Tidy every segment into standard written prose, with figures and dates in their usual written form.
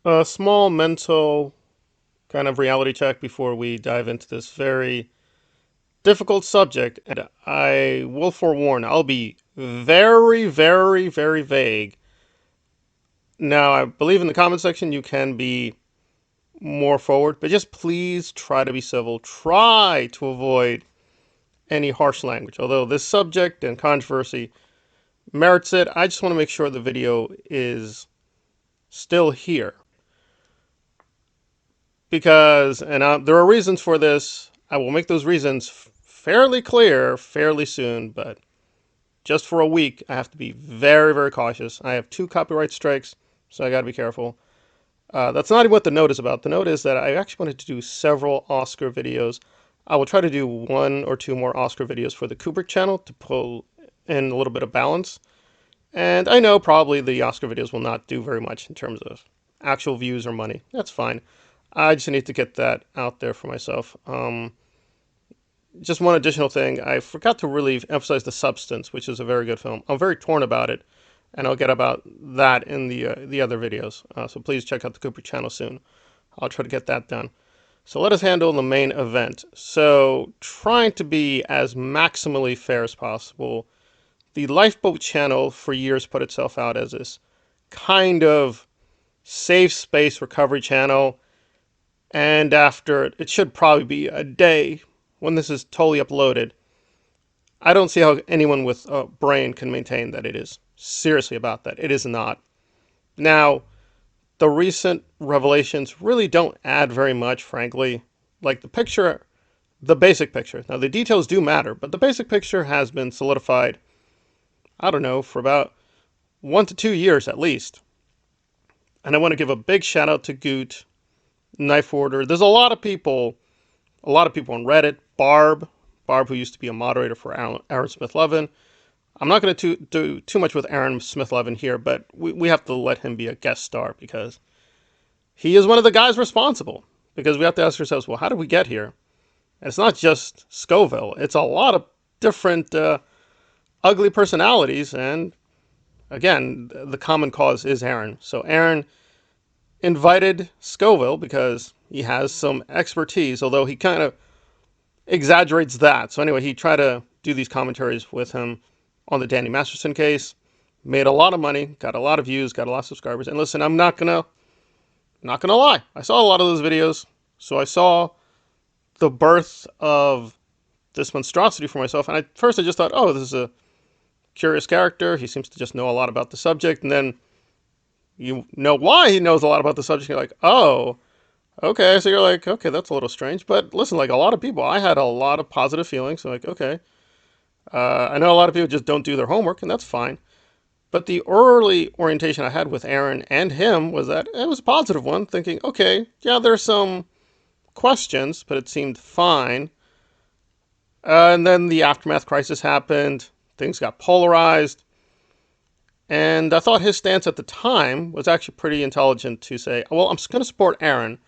A small mental kind of reality check before we dive into this very difficult subject. And I will forewarn, I'll be very, very, very vague. Now, I believe in the comment section you can be more forward, but just please try to be civil. Try to avoid any harsh language. Although this subject and controversy merits it, I just want to make sure the video is still here. Because, and there are reasons for this. I will make those reasons fairly clear fairly soon, but just for a week, I have to be very, very cautious. I have 2 copyright strikes, so I got to be careful. That's not even what the note is about. The note is that I actually wanted to do several Oscar videos. I will try to do 1 or 2 more Oscar videos for the Kubrick channel to pull in a little bit of balance. And I know probably the Oscar videos will not do very much in terms of actual views or money. That's fine. I just need to get that out there for myself. Just one additional thing, I forgot to really emphasize The Substance, which is a very good film. I'm very torn about it, and I'll get about that in the other videos. So please check out the Cooper channel soon. I'll try to get that done. So let us handle the main event. So trying to be as maximally fair as possible, the Lifeboat channel for years put itself out as this kind of safe space recovery channel. And after, it should probably be a day when this is totally uploaded, I don't see how anyone with a brain can maintain that it is seriously about that. It is not. Now, the recent revelations really don't add very much, frankly. Like the picture, the basic picture. Now, the details do matter, but the basic picture has been solidified, I don't know, for about 1 to 2 years at least. And I want to give a big shout out to Goot, Knife Order. There's a lot of people on Reddit, Barb, who used to be a moderator for Aaron Smith-Levin. I'm not going to do too much with Aaron Smith-Levin here, but we have to let him be a guest star because he is one of the guys responsible. Because we have to ask ourselves, well, how did we get here? And it's not just Scoville. It's a lot of different ugly personalities. And again, the common cause is Aaron. So Aaron invited Scoville because he has some expertise, although he kind of exaggerates that. So anyway, he tried to do these commentaries with him on the Danny Masterson case, made a lot of money, got a lot of views, got a lot of subscribers. And listen, I'm not gonna lie. I saw a lot of those videos, so I saw the birth of this monstrosity for myself. And at first I just thought, oh, this is a curious character. He seems to just know a lot about the subject. And then you know why he knows a lot about the subject. You're like, oh, okay. So you're like, okay, that's a little strange. But listen, like a lot of people, I had a lot of positive feelings. So like, okay. I know a lot of people just don't do their homework, and that's fine. But the early orientation I had with Aaron and him was that it was a positive one, thinking, okay, yeah, there's some questions, but it seemed fine. And then the aftermath crisis happened. Things got polarized. And I thought his stance at the time was actually pretty intelligent to say, well, I'm going to support Aaron,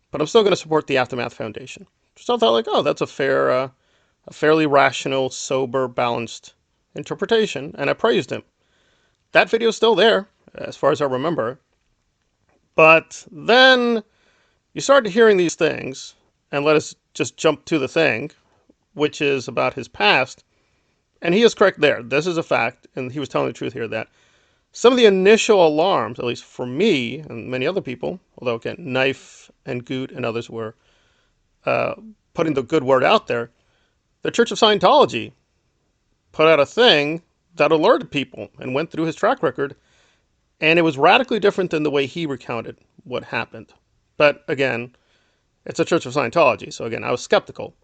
but I'm still going to support the Aftermath Foundation. So I thought, like, oh, that's a fairly rational, sober, balanced interpretation, and I praised him. That video's still there, as far as I remember. But then you started hearing these things, and let us just jump to the thing, which is about his past. And he is correct there. This is a fact, and he was telling the truth here, that some of the initial alarms, at least for me and many other people, although again, Knife and Goot and others were putting the good word out there, the Church of Scientology put out a thing that alerted people and went through his track record, and it was radically different than the way he recounted what happened. But again, it's a Church of Scientology, so again, I was skeptical.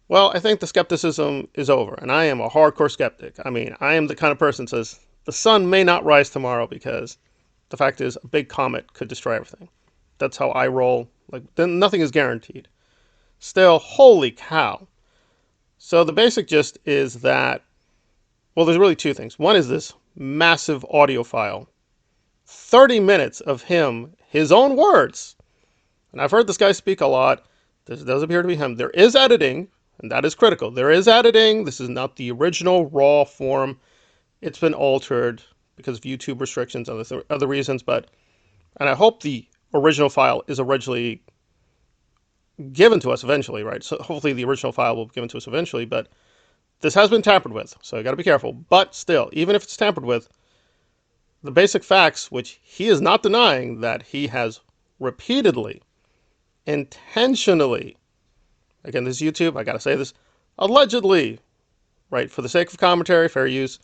Well, I think the skepticism is over, and I am a hardcore skeptic. I mean, I am the kind of person that says the sun may not rise tomorrow because the fact is a big comet could destroy everything. That's how I roll. Like, then nothing is guaranteed. Still, holy cow. So the basic gist is that, well, there's really 2 things. One is this massive audio file. 30 minutes of him, his own words. And I've heard this guy speak a lot. This does appear to be him. There is editing, and that is critical. There is editing. This is not the original raw form. It's been altered because of YouTube restrictions and other reasons. And I hope the original file is originally given to us eventually, right? So hopefully the original file will be given to us eventually, but this has been tampered with, so you got to be careful. But still, even if it's tampered with, the basic facts, which he is not denying, that he has repeatedly, intentionally, again, this is YouTube, I got to say this, allegedly, right, for the sake of commentary, fair use,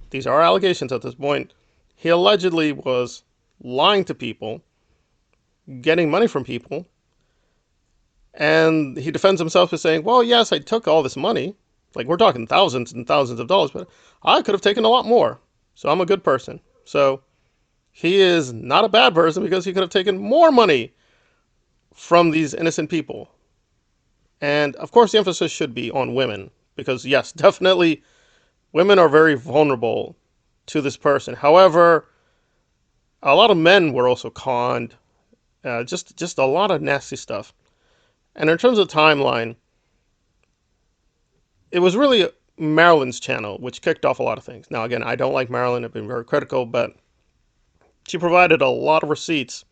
these are allegations at this point, he allegedly was lying to people, getting money from people, and he defends himself by saying, well, yes, I took all this money. Like, we're talking thousands and thousands of dollars, but I could have taken a lot more. So I'm a good person. So he is not a bad person because he could have taken more money from these innocent people. And of course, the emphasis should be on women because, yes, definitely women are very vulnerable to this person. However, a lot of men were also conned. Just a lot of nasty stuff. And in terms of timeline, it was really Marilyn's channel which kicked off a lot of things. Now, again, I don't like Marilyn. I've been very critical, but she provided a lot of receipts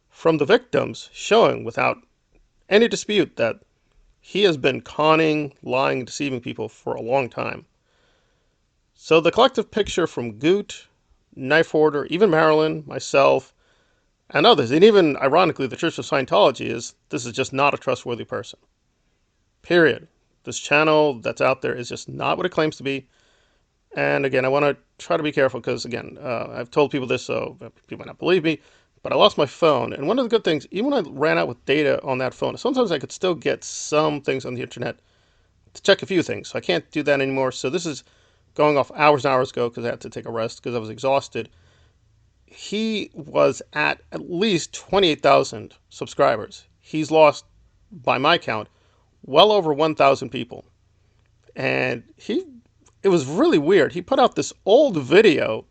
from the victims showing without any dispute that he has been conning, lying, deceiving people for a long time. So the collective picture from Goot, Knife Hoarder, even Marilyn, myself, and others, and even, ironically, the Church of Scientology, is this is just not a trustworthy person. Period. This channel that's out there is just not what it claims to be. And again, I want to try to be careful because, again, I've told people this, so people might not believe me, but I lost my phone. And one of the good things, even when I ran out with data on that phone, sometimes I could still get some things on the internet to check a few things. So I can't do that anymore. So this is going off hours and hours ago because I had to take a rest because I was exhausted. He was at least 28,000 subscribers. He's lost, by my count, well over 1,000 people. And it was really weird. He put out this old video.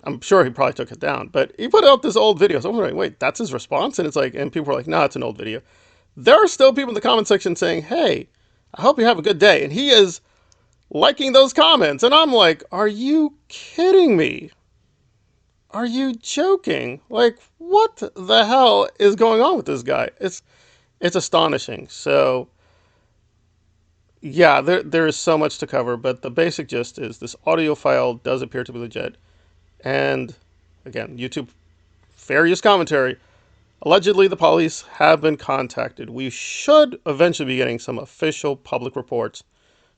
I'm sure he probably took it down, but he put out this old video. So I'm wondering, wait, that's his response? And it's like, and people were like, no, it's an old video. There are still people in the comment section saying, hey, I hope you have a good day. And he is liking those comments. And I'm like, are you kidding me? Are you joking? Like, what the hell is going on with this guy? It's astonishing. So, yeah, there is so much to cover, but the basic gist is this audio file does appear to be legit. And, again, YouTube, fair use commentary. Allegedly, the police have been contacted. We should eventually be getting some official public reports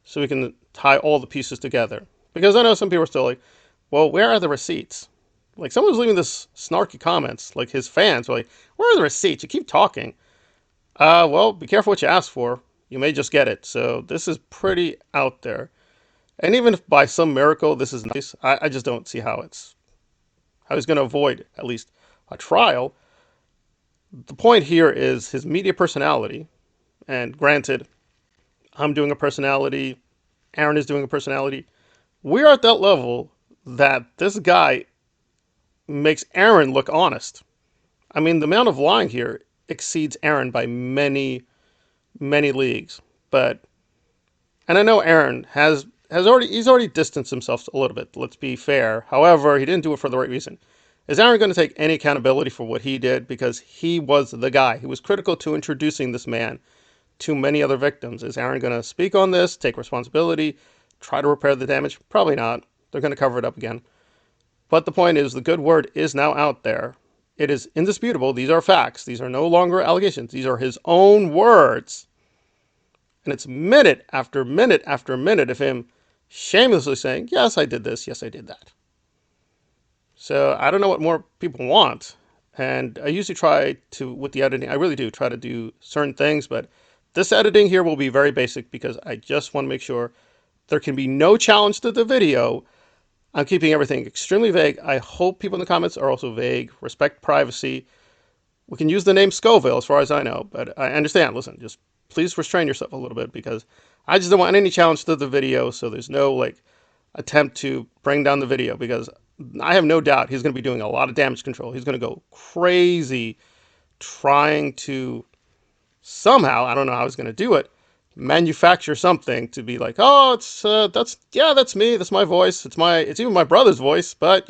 so we can tie all the pieces together. Because I know some people are still like, well, where are the receipts? Like, someone was leaving this snarky comments, like his fans were like, where are the receipts? You keep talking. Well, be careful what you ask for. You may just get it. So this is pretty out there. And even if by some miracle this is nice, I just don't see how he's going to avoid at least a trial. The point here is his media personality. And granted, I'm doing a personality. Aaron is doing a personality. We're at that level that this guy makes Aaron look honest. I mean, the amount of lying here exceeds Aaron by many, many leagues. And I know Aaron he's already distanced himself a little bit, let's be fair. However, he didn't do it for the right reason. Is Aaron going to take any accountability for what he did? Because he was the guy. He was critical to introducing this man to many other victims. Is Aaron going to speak on this, take responsibility, try to repair the damage? Probably not. They're going to cover it up again. But the point is, the good word is now out there. It is indisputable. These are facts. These are no longer allegations. These are his own words. And it's minute after minute after minute of him shamelessly saying, yes, I did this. Yes, I did that. So I don't know what more people want. And I usually try to, with the editing, I really do try to do certain things. But this editing here will be very basic because I just want to make sure there can be no challenge to the video. I'm keeping everything extremely vague. I hope people in the comments are also vague, respect privacy. We can use the name Scoville as far as I know, but I understand. Listen, just please restrain yourself a little bit because I just don't want any challenge to the video, so there's no attempt to bring down the video because I have no doubt he's going to be doing a lot of damage control. He's going to go crazy trying to somehow, I don't know how he's going to do it, manufacture something to be like, oh, that's me, that's my voice, it's even my brother's voice, but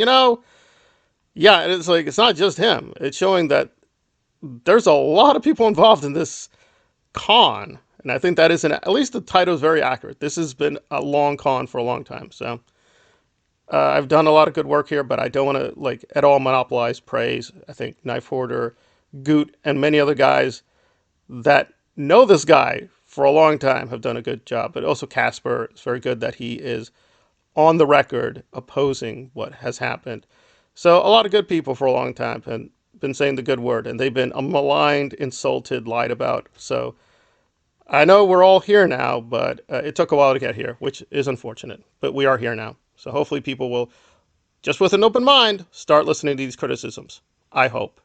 Yeah, and it's like it's not just him. It's showing that there's a lot of people involved in this con, and I think that is at least the title is very accurate. This has been a long con for a long time. So I've done a lot of good work here, but I don't want to like at all monopolize praise. I think Knife Hoarder, Goot, and many other guys that know this guy for a long time have done a good job. But also Casper, it's very good that he is on the record opposing what has happened. So a lot of good people for a long time have been saying the good word, and they've been maligned, insulted, lied about. So I know we're all here now, but it took a while to get here, which is unfortunate. But we are here now. So hopefully people will, just with an open mind, start listening to these criticisms. I hope.